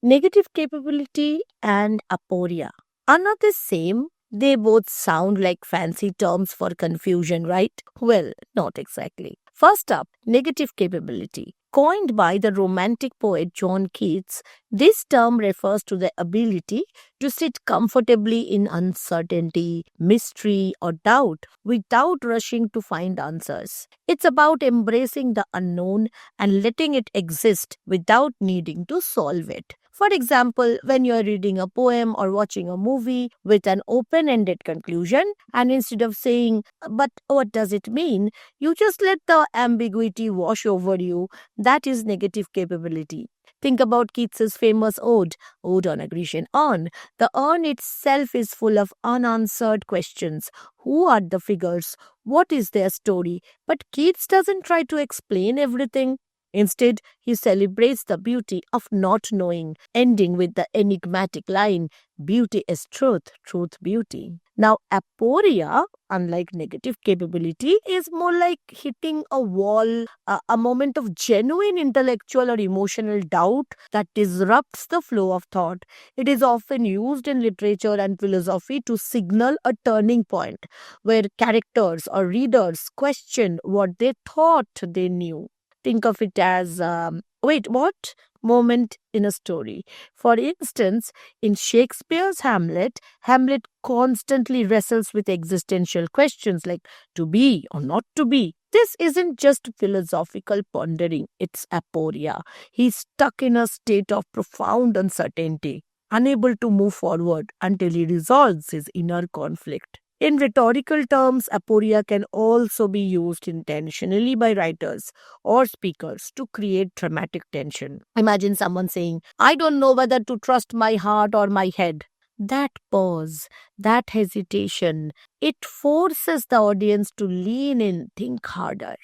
Negative capability and aporia are not the same. They both sound like fancy terms for confusion, right? Well, not exactly. First up, negative capability. Coined by the romantic poet John Keats, this term refers to the ability to sit comfortably in uncertainty, mystery, or doubt without rushing to find answers. It's about embracing the unknown and letting it exist without needing to solve it. For example, when you're reading a poem or watching a movie with an open ended conclusion, and instead of saying, but what does it mean? You just let the ambiguity wash over you. That is negative capability. Think about Keats's famous Ode on a Grecian Urn. The urn itself is full of unanswered questions. Who are the figures? What is their story? But Keats doesn't try to explain everything. Instead, he celebrates the beauty of not knowing, ending with the enigmatic line, beauty is truth, truth beauty. Now, aporia, unlike negative capability, is more like hitting a wall, a moment of genuine intellectual or emotional doubt that disrupts the flow of thought. It is often used in literature and philosophy to signal a turning point where characters or readers question what they thought they knew. Think of it as, wait, what? Moment in a story. For instance, in Shakespeare's Hamlet, Hamlet constantly wrestles with existential questions like to be or not to be. This isn't just philosophical pondering, it's aporia. He's stuck in a state of profound uncertainty, unable to move forward until he resolves his inner conflict. In rhetorical terms, aporia can also be used intentionally by writers or speakers to create dramatic tension. Imagine someone saying, I don't know whether to trust my heart or my head. That pause, that hesitation, it forces the audience to lean in, think harder.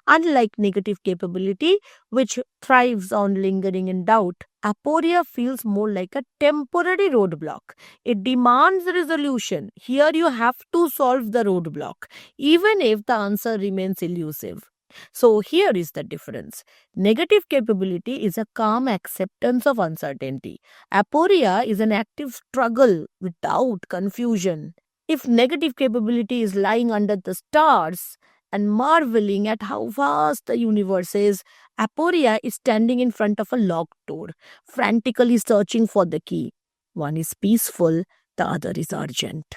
Unlike negative capability, which thrives on lingering in doubt, aporia feels more like a temporary roadblock. It demands resolution. Here you have to solve the roadblock, even if the answer remains elusive. So here is the difference. Negative capability is a calm acceptance of uncertainty. Aporia is an active struggle with doubt, confusion. If negative capability is lying under the stars and marveling at how vast the universe is, aporia is standing in front of a locked door, frantically searching for the key. One is peaceful, the other is urgent.